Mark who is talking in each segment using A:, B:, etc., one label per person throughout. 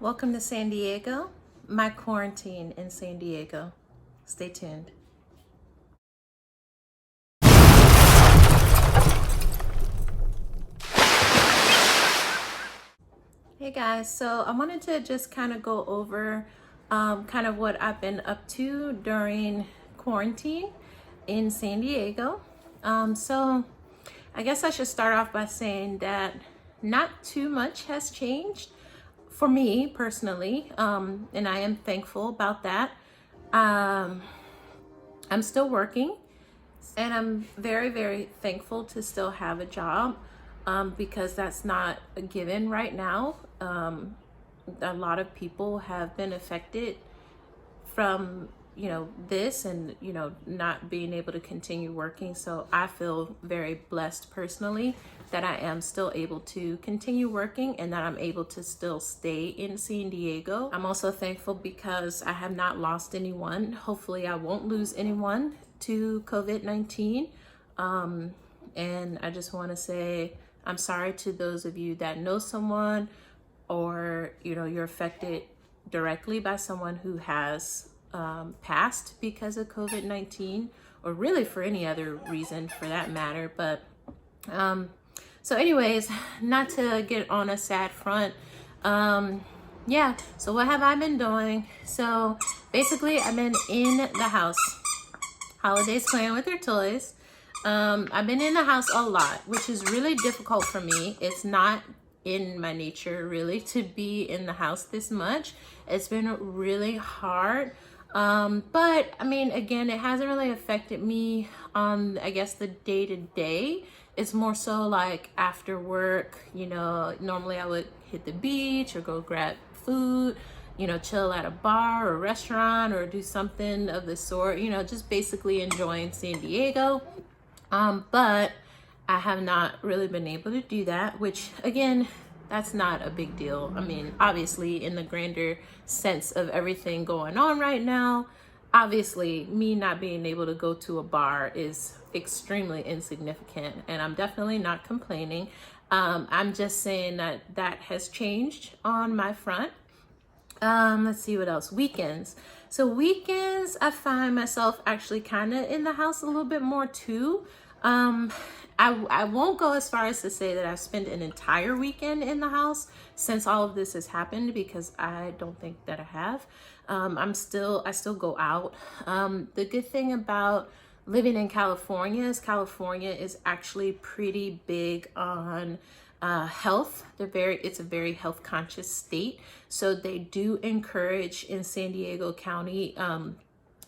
A: Welcome to San Diego, my quarantine in San Diego. Stay tuned. Hey guys, so I wanted to just kind of go over kind of what I've been up to during quarantine in San Diego. So I guess I should start off by saying that not too much has changed for me personally, and I am thankful about that. I'm still working, and I'm very, very thankful to still have a job because that's not a given right now. A lot of people have been affected from this and not being able to continue working. So I feel very blessed personally that I am still able to continue working and that I'm able to still stay in San Diego. I'm also thankful because I have not lost anyone. Hopefully I won't lose anyone to COVID-19. And I just want to say I'm sorry to those of you that know someone or you're affected directly by someone who has passed because of COVID-19, or really for any other reason for that matter. But so anyways, not to get on a sad front, yeah, so what have I been doing? So basically I've been in the house. Holiday's playing with her toys. I've been in the house a lot, which is really difficult for me. It's not in my nature really to be in the house this much. It's been really hard. But I mean, again, it hasn't really affected me on, I guess, the day to day. It's more so like after work, normally I would hit the beach or go grab food, chill at a bar or restaurant or do something of the sort, just basically enjoying San Diego. But I have not really been able to do that, which again, that's not a big deal. I mean, obviously in the grander sense of everything going on right now, obviously me not being able to go to a bar is extremely insignificant, and I'm definitely not complaining. I'm just saying that has changed on my front. Let's see what else. Weekends. So weekends, I find myself actually kind of in the house a little bit more too. I won't go as far as to say that I've spent an entire weekend in the house since all of this has happened, because I don't think that I have. I still go out. The good thing about living in California is actually pretty big on health. It's a very health conscious state. So they do encourage in San Diego County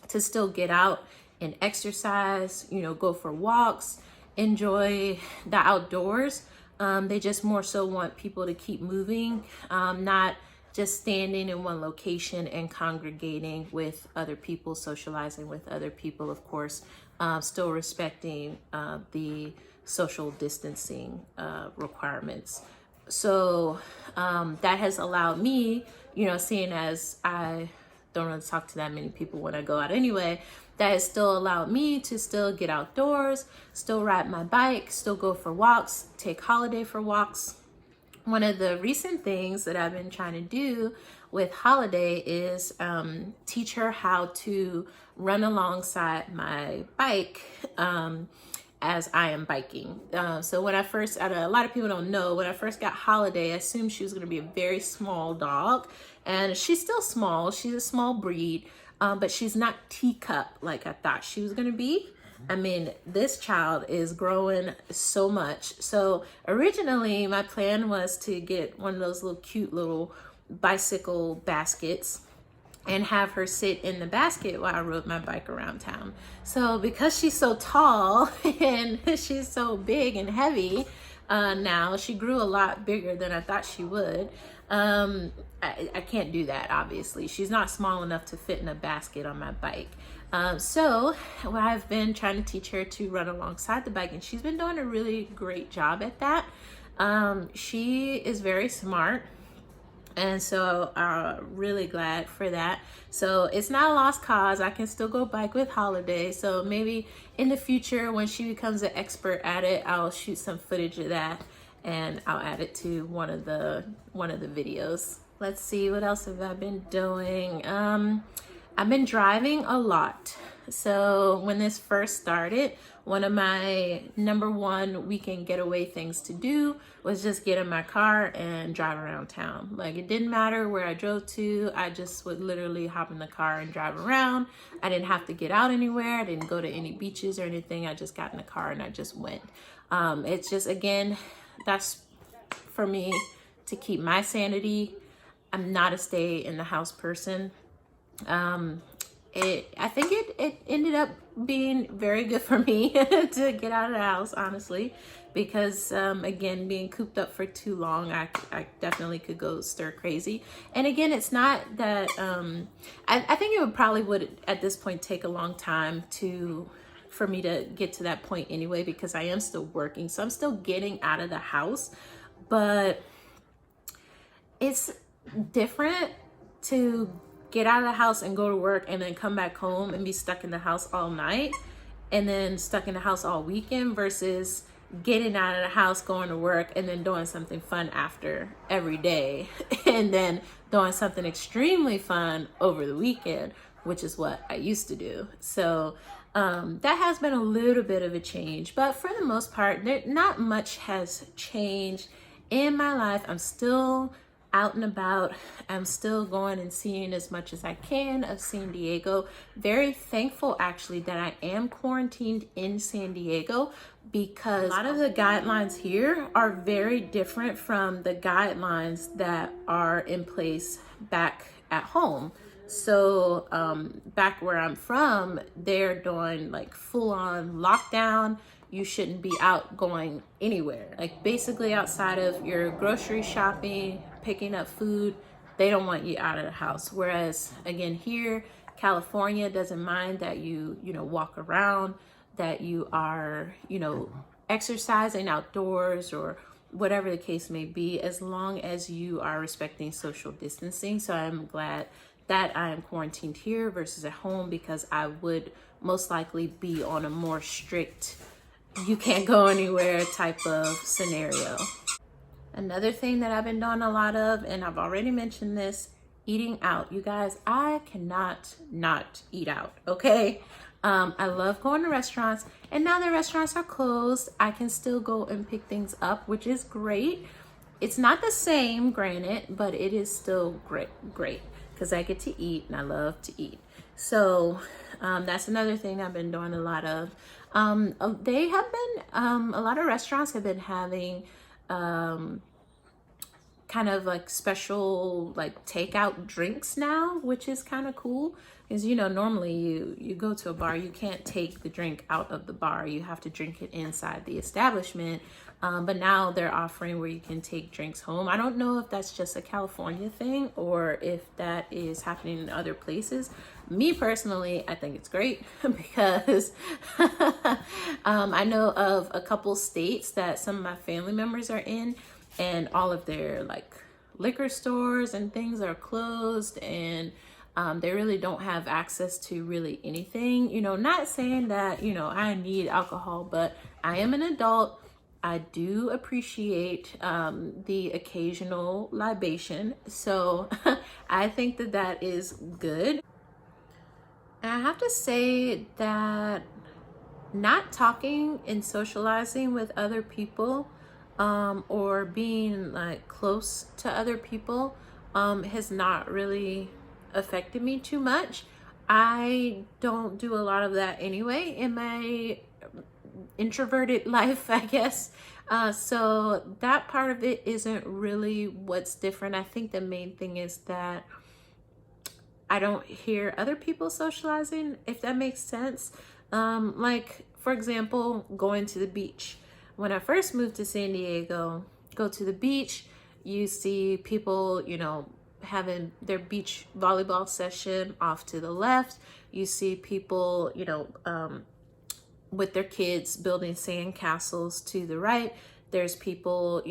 A: to still get out and exercise, go for walks, enjoy the outdoors. They just more so want people to keep moving, not just standing in one location and congregating with other people, socializing with other people, of course, still respecting the social distancing requirements. So that has allowed me, seeing as I don't really talk to that many people when I go out anyway, that has still allowed me to still get outdoors, still ride my bike, still go for walks, take Holiday for walks. One of the recent things that I've been trying to do with Holiday is teach her how to run alongside my bike as I am biking. So when I first, a lot of people don't know, when I first got Holiday, I assumed she was going to be a very small dog, and she's still small. She's a small breed, but she's not teacup like I thought she was going to be. I mean, this child is growing so much. So originally my plan was to get one of those little cute little bicycle baskets and have her sit in the basket while I rode my bike around town. So because she's so tall and she's so big and heavy, now she grew a lot bigger than I thought she would. I can't do that, obviously. She's not small enough to fit in a basket on my bike. So I've been trying to teach her to run alongside the bike, and she's been doing a really great job at that. She is very smart. And so really glad for that. So it's not a lost cause. I can still go bike with Holiday. So maybe in the future, when she becomes an expert at it, I'll shoot some footage of that and I'll add it to one of the videos. Let's see, what else have I been doing? I've been driving a lot. So when this first started, one of my number one weekend getaway things to do was just get in my car and drive around town. Like, it didn't matter where I drove to, I just would literally hop in the car and drive around. I didn't have to get out anywhere. I didn't go to any beaches or anything. I just got in the car and I just went. It's just, again, that's for me to keep my sanity. I'm not a stay in the house person. I think it ended up being very good for me to get out of the house, honestly, because again, being cooped up for too long, I definitely could go stir crazy. And again, it's not that I think it would at this point take a long time for me to get to that point anyway, because I am still working, so I'm still getting out of the house. But it's different to get out of the house and go to work and then come back home and be stuck in the house all night and then stuck in the house all weekend versus getting out of the house, going to work, and then doing something fun after every day and then doing something extremely fun over the weekend, which is what I used to do. So that has been a little bit of a change, but for the most part, not much has changed in my life. I'm still out and about. I'm still going and seeing as much as I can of San Diego. Very thankful actually that I am quarantined in San Diego, because a lot of the guidelines here are very different from the guidelines that are in place back at home. So back where I'm from, they're doing like full on lockdown. You shouldn't be out going anywhere. Like, basically outside of your grocery shopping, picking up food, they don't want you out of the house. Whereas again, here, California doesn't mind that you walk around, that you are, exercising outdoors or whatever the case may be, as long as you are respecting social distancing. So I'm glad that I am quarantined here versus at home, because I would most likely be on a more strict, you can't go anywhere type of scenario. Another thing that I've been doing a lot of, and I've already mentioned this, eating out. You guys, I cannot not eat out, okay? I love going to restaurants, and now that restaurants are closed, I can still go and pick things up, which is great. It's not the same, granted, but it is still great, because I get to eat and I love to eat. So that's another thing I've been doing a lot of. They have been, a lot of restaurants have been having kind of like special like takeout drinks now, which is kind of cool. Because normally you go to a bar, you can't take the drink out of the bar, you have to drink it inside the establishment. But now they're offering where you can take drinks home. I don't know if that's just a California thing or if that is happening in other places. Me personally, I think it's great because I know of a couple states that some of my family members are in, and all of their like liquor stores and things are closed, and they really don't have access to really anything. Not saying that I need alcohol, but I am an adult. I do appreciate the occasional libation, so I think that is good. And I have to say that not talking and socializing with other people, or being like close to other people, has not really affected me too much. I don't do a lot of that anyway in my introverted life, I guess. So that part of it isn't really what's different. I think the main thing is that I don't hear other people socializing, if that makes sense. Like, for example, going to the beach. When I first moved to San Diego, go to the beach, you see people, having their beach volleyball session off to the left. You see people, with their kids building sand castles to the right. There's people,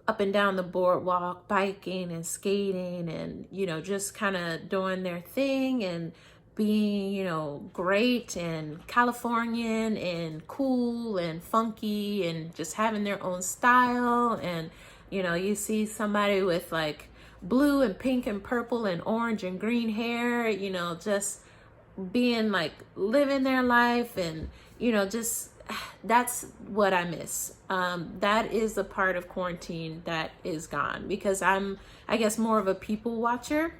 A: up and down the boardwalk, biking and skating and, just kind of doing their thing and being, great and Californian and cool and funky and just having their own style. And, You know, you see somebody with like blue and pink and purple and orange and green hair, you know, just being like living their life, and you know, just that's what I miss. That is the part of quarantine that is gone, because I'm, I guess, more of a people watcher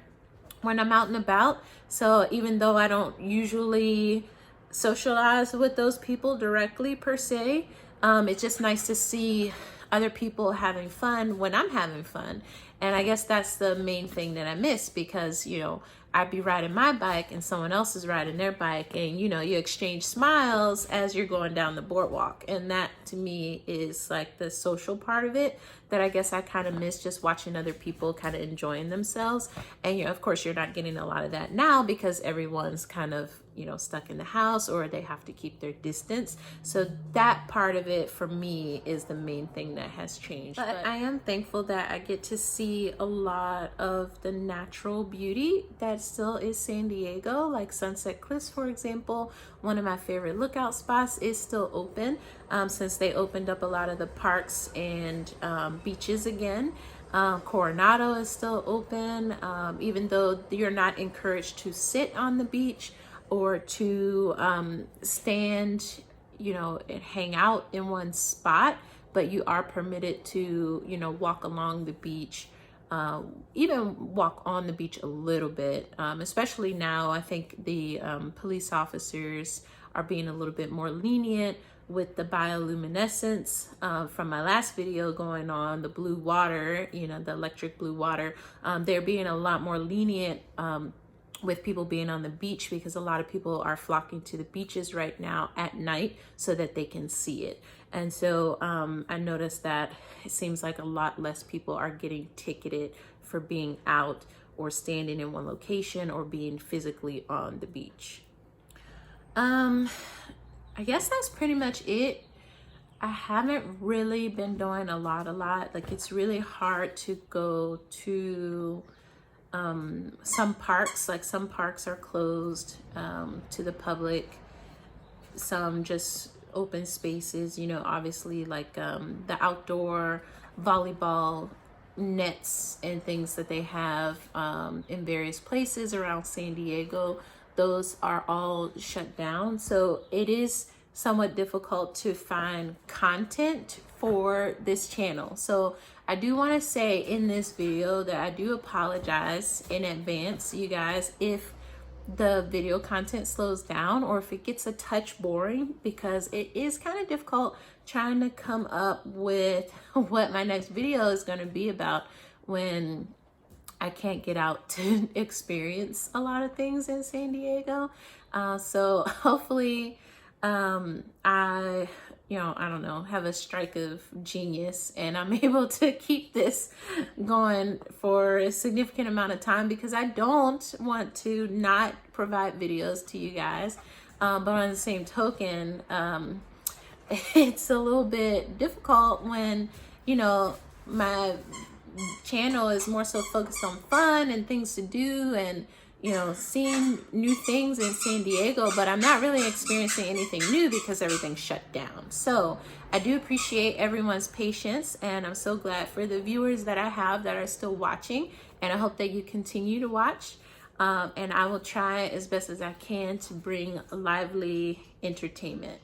A: when I'm out and about. So even though I don't usually socialize with those people directly per se, it's just nice to see other people having fun when I'm having fun. And I guess that's the main thing that I miss, because, you know, I'd be riding my bike and someone else is riding their bike, and, you know, you exchange smiles as you're going down the boardwalk. And that to me is like the social part of it that I guess I kind of miss, just watching other people kind of enjoying themselves. And, you know, of course, you're not getting a lot of that now because everyone's kind of, you know, stuck in the house, or they have to keep their distance. So that part of it for me is the main thing that has changed. But I am thankful that I get to see a lot of the natural beauty that still is San Diego, like Sunset Cliffs, for example. One of my favorite lookout spots is still open, since they opened up a lot of the parks and beaches again. Coronado is still open, even though you're not encouraged to sit on the beach or to stand, you know, and hang out in one spot, but you are permitted to, you know, walk along the beach, even walk on the beach a little bit. Especially now, I think the police officers are being a little bit more lenient with the bioluminescence from my last video going on the blue water, you know, the electric blue water. They're being a lot more lenient with people being on the beach, because a lot of people are flocking to the beaches right now at night so that they can see it. And so I noticed that it seems like a lot less people are getting ticketed for being out or standing in one location or being physically on the beach. I guess that's pretty much it. I haven't really been doing a lot. Like, it's really hard to go to some parks. Like, some parks are closed to the public, some just open spaces, you know, obviously, like the outdoor volleyball nets and things that they have in various places around San Diego, those are all shut down. So it is somewhat difficult to find content for this channel. So I do want to say in this video that I do apologize in advance, you guys, if the video content slows down or if it gets a touch boring, because it is kind of difficult trying to come up with what my next video is going to be about when I can't get out to experience a lot of things in San Diego. So hopefully I don't know, have a strike of genius and I'm able to keep this going for a significant amount of time, because I don't want to not provide videos to you guys. But on the same token, it's a little bit difficult when, you know, my channel is more so focused on fun and things to do and, you know, seeing new things in San Diego, but I'm not really experiencing anything new because everything's shut down. So I do appreciate everyone's patience, and I'm so glad for the viewers that I have that are still watching, and I hope that you continue to watch. And I will try as best as I can to bring lively entertainment.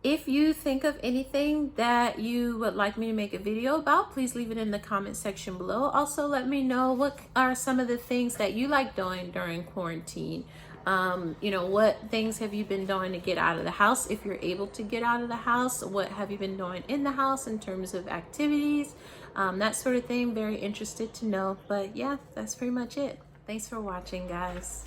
A: If you think of anything that you would like me to make a video about, please leave it in the comment section below. Also, let me know what are some of the things that you like doing during quarantine. You know, what things have you been doing to get out of the house? If you're able to get out of the house, what have you been doing in the house in terms of activities? That sort of thing. Very interested to know. But yeah, that's pretty much it. Thanks for watching, guys.